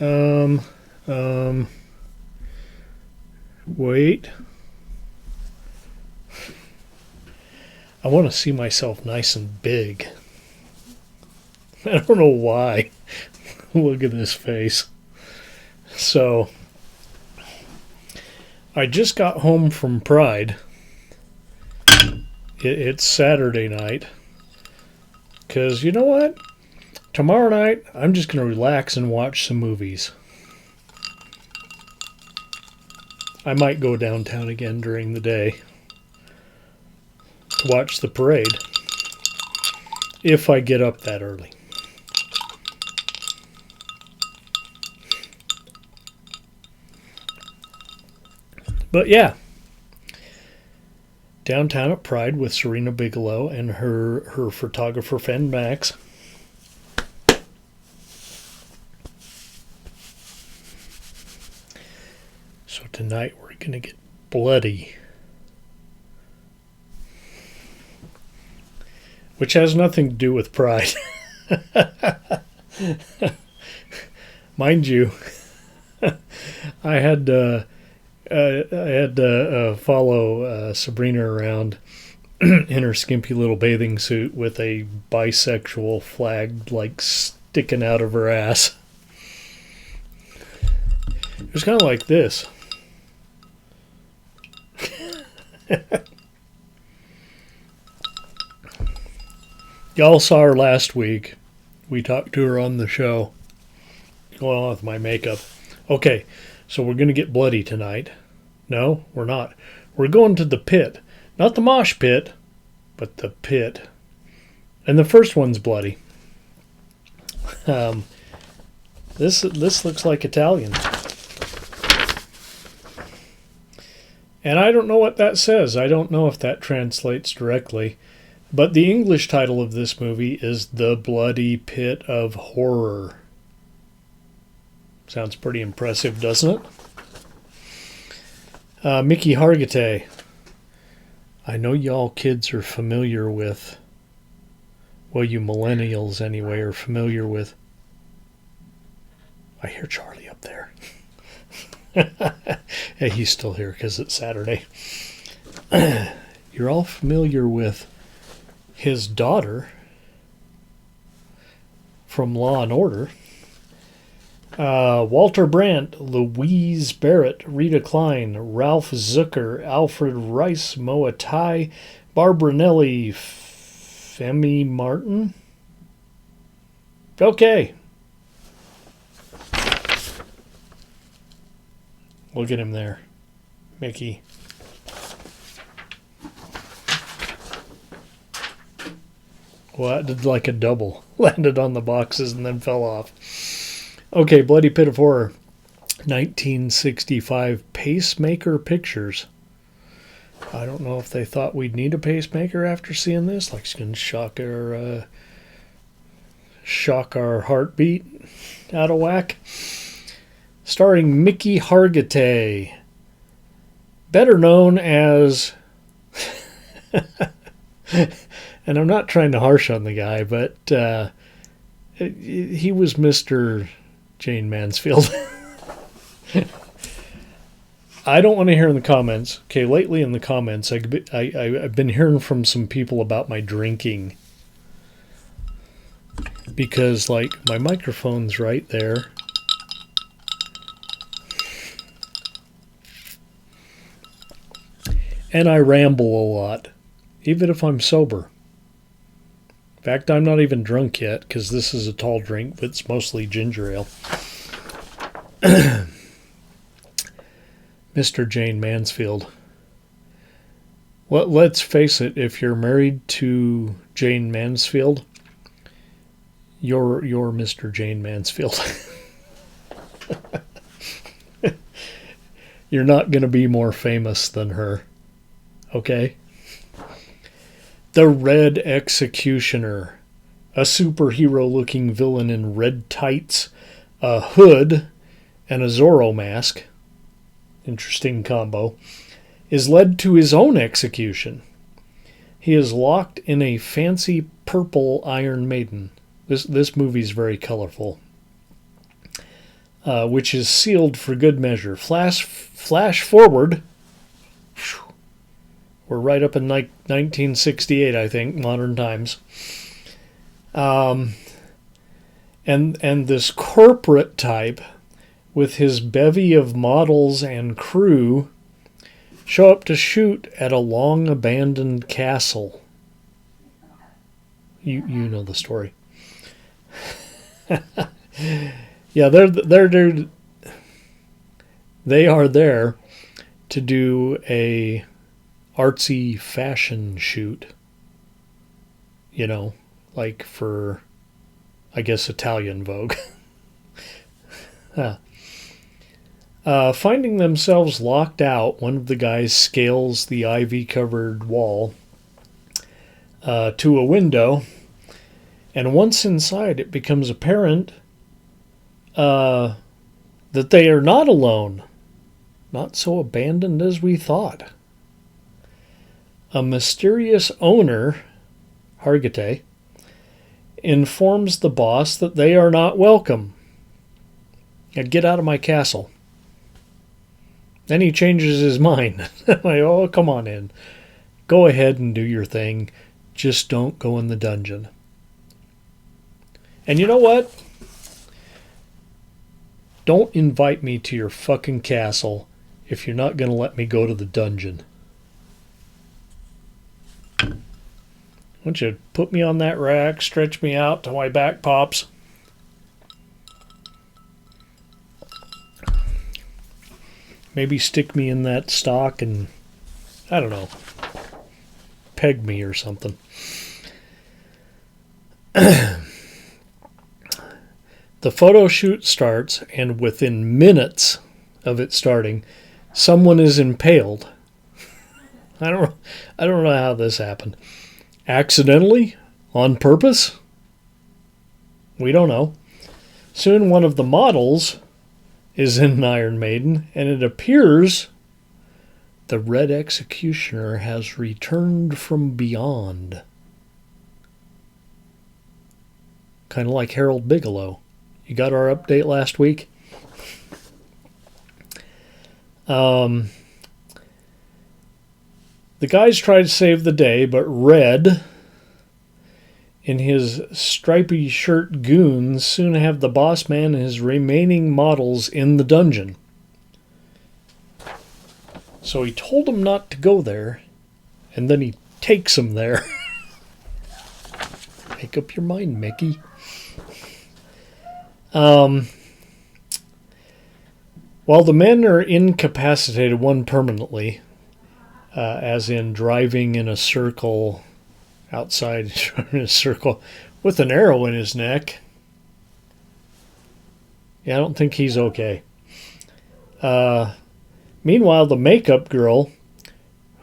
Um, um, Wait. I want to see myself nice and big. I don't know why. Look at this face. So, I just got home from Pride. It's Saturday night. Because you know what? Tomorrow night, I'm just going to relax and watch some movies. I might go downtown again during the day to watch the parade. If I get up that early. But yeah. Downtown at Pride with Serena Bigelow and her photographer friend Max. So tonight we're going to get bloody. Which has nothing to do with Pride. Mind you, I had to follow Sabrina around in her skimpy little bathing suit with a bisexual flag like sticking out of her ass. It was kind of like this. Y'all saw her last week. We talked to her on the show. Well, with my makeup. Okay, so we're going to get bloody tonight. No, we're not. We're going to the pit. Not the mosh pit, but the pit. And the first one's bloody. This looks like Italian. And I don't know what that says. I don't know if that translates directly. But the English title of this movie is The Bloody Pit of Horror. Sounds pretty impressive, doesn't it? Mickey Hargitay. I know y'all kids are familiar with, well, you millennials anyway, are familiar with. I hear Charlie up there. Hey, he's still here because it's Saturday. You're all familiar with his daughter from Law and Order. Walter Brandt, Louise Barrett, Rita Klein, Ralph Zucker, Alfred Rice, Moa Tai, Barbara Nelly, Femi Martin. Okay. Look at him there, Mickey. Well, that did like a double. Landed on the boxes and then fell off. Okay, Bloody Pit of Horror. 1965 Pacemaker Pictures. I don't know if they thought we'd need a pacemaker after seeing this. Like it's going to shock our heartbeat out of whack. Starring Mickey Hargitay. Better known as... And I'm not trying to harsh on the guy, but he was Mr. Jane Mansfield. I don't want to hear in the comments. Okay, lately in the comments, I've been hearing from some people about my drinking. Because, like, my microphone's right there. And I ramble a lot, even if I'm sober. In fact, I'm not even drunk yet because this is a tall drink, but it's mostly ginger ale. Mr. Jane Mansfield. Well, let's face it, if you're married to Jane Mansfield, you're Mr. Jane Mansfield. You're not going to be more famous than her. Okay? The Red Executioner, a superhero-looking villain in red tights, a hood, and a Zorro mask, interesting combo, is led to his own execution. He is locked in a fancy purple Iron Maiden. This movie's very colorful. which is sealed for good measure. Flash forward. We're right up in 1968, I think, modern times. And this corporate type, with his bevy of models and crew, show up to shoot at a long-abandoned castle. You know the story. Yeah, they are there to do a artsy fashion shoot. You know, like for, I guess, Italian Vogue. Finding themselves locked out, one of the guys scales the ivy-covered wall to a window, and once inside, it becomes apparent that they are not alone, not so abandoned as we thought. A mysterious owner, Hargitay, informs the boss that they are not welcome. And get out of my castle. Then he changes his mind. Like, oh, come on in. Go ahead and do your thing. Just don't go in the dungeon. And you know what? Don't invite me to your fucking castle if you're not going to let me go to the dungeon. Why don't you put me on that rack, stretch me out till my back pops? Maybe stick me in that stock and, I don't know, peg me or something. The photo shoot starts, and within minutes of it starting, someone is impaled. I don't know how this happened. Accidentally? On purpose? We don't know. Soon one of the models is in Iron Maiden, and it appears the Red Executioner has returned from beyond. Kind of like Harold Bigelow. You got our update last week? The guys try to save the day, but Red, in his stripy shirt goons, soon have the boss man and his remaining models in the dungeon. So he told them not to go there, and then he takes them there. Make up your mind, Mickey. While the men are incapacitated, one permanently, as in driving in a circle outside in a circle with an arrow in his neck. Yeah, I don't think he's okay. Meanwhile, the makeup girl,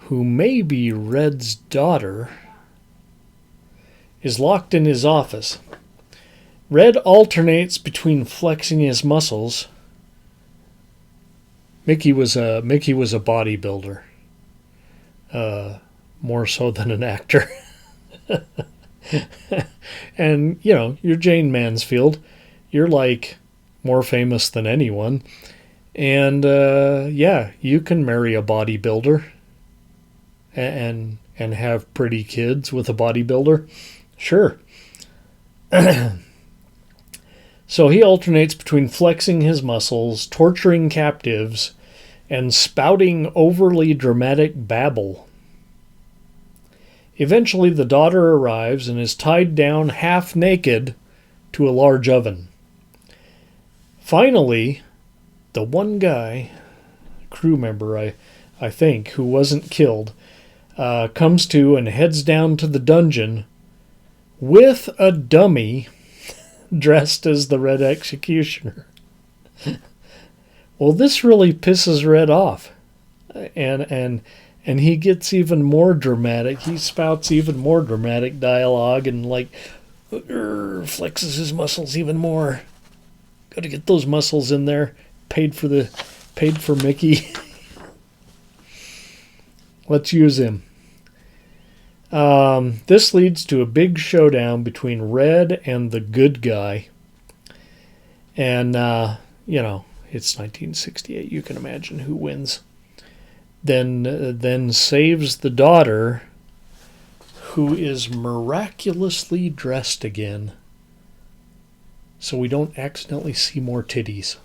who may be Red's daughter, is locked in his office. Red alternates between flexing his muscles. Mickey was a bodybuilder, more so than an actor. And, you know, you're Jane Mansfield. You're, like, more famous than anyone. And, yeah, you can marry a bodybuilder and have pretty kids with a bodybuilder. Sure. So he alternates between flexing his muscles, torturing captives, and spouting overly dramatic babble. Eventually, the daughter arrives and is tied down half naked to a large oven. Finally, the one guy, crew member, I think, who wasn't killed, comes to and heads down to the dungeon with a dummy dressed as the Red Executioner. Well, this really pisses Red off. And he gets even more dramatic. He spouts even more dramatic dialogue and, like, flexes his muscles even more. Got to get those muscles in there. Paid for Mickey. Let's use him. This leads to a big showdown between Red and the good guy. And it's 1968. You can imagine who wins. Then saves the daughter, who is miraculously dressed again, so we don't accidentally see more titties.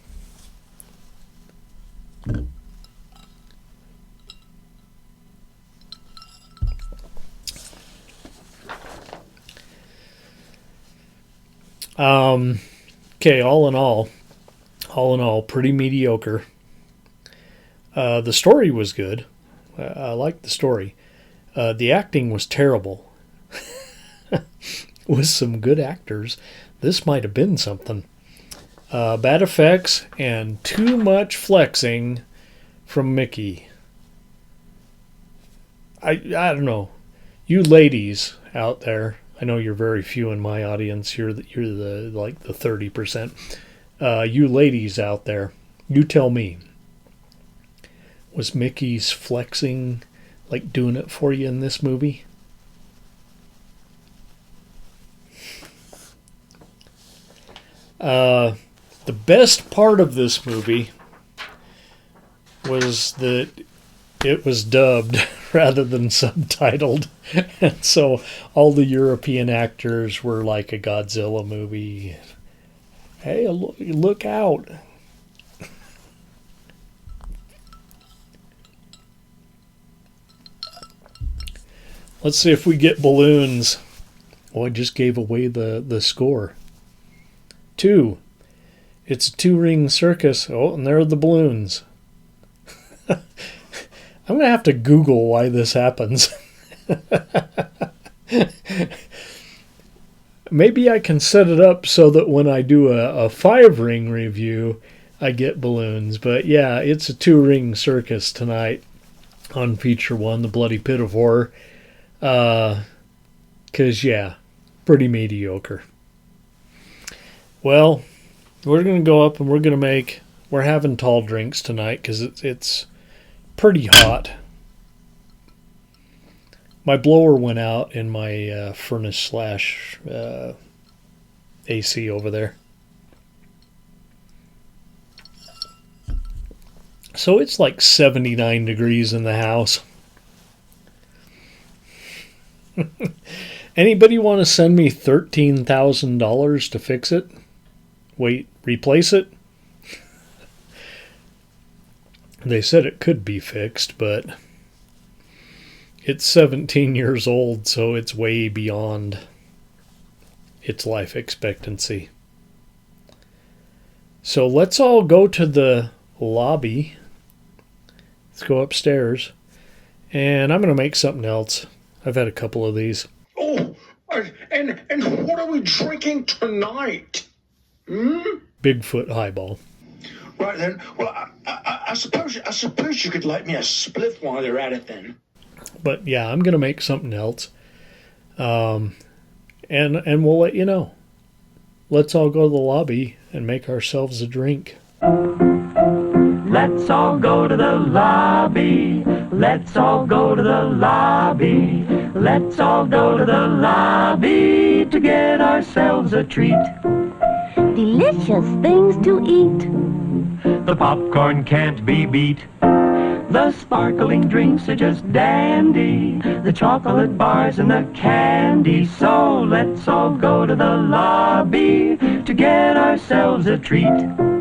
Okay, all in all, pretty mediocre. The story was good. I liked the story. The acting was terrible. With some good actors, this might have been something. Bad effects and too much flexing from Mickey. I don't know. You ladies out there, I know you're very few in my audience. You're the 30%. You ladies out there, you tell me. Was Mickey's flexing like doing it for you in this movie? The best part of this movie was that it was dubbed rather than subtitled. And so all the European actors were like a Godzilla movie. Hey, look out. Let's see if we get balloons. Oh, I just gave away the score. 2. It's a 2-ring circus. Oh, and there are the balloons. I'm going to have to Google why this happens. Maybe I can set it up so that when I do a 5-ring review, I get balloons. But yeah, it's a 2-ring circus tonight on Feature 1, The Bloody Pit of Horror. 'Cause yeah, pretty mediocre. Well, we're going to go up and we're having tall drinks tonight because it's pretty hot. My blower went out in my furnace / AC over there. So it's like 79 degrees in the house. Anybody want to send me $13,000 to fix it? Wait, replace it? They said it could be fixed, but it's 17 years old, so it's way beyond its life expectancy. So let's all go to the lobby. Let's go upstairs. And I'm going to make something else. I've had a couple of these. Oh, and what are we drinking tonight? Bigfoot highball. Right then. Well, I suppose you could light me a spliff while you're at it then. But yeah, I'm gonna make something else. And we'll let you know. Let's all go to the lobby and make ourselves a drink. Let's all go to the lobby. Let's all go to the lobby. Let's all go to the lobby to get ourselves a treat. Delicious things to eat. The popcorn can't be beat. The sparkling drinks are just dandy. The chocolate bars and the candy. So let's all go to the lobby to get ourselves a treat.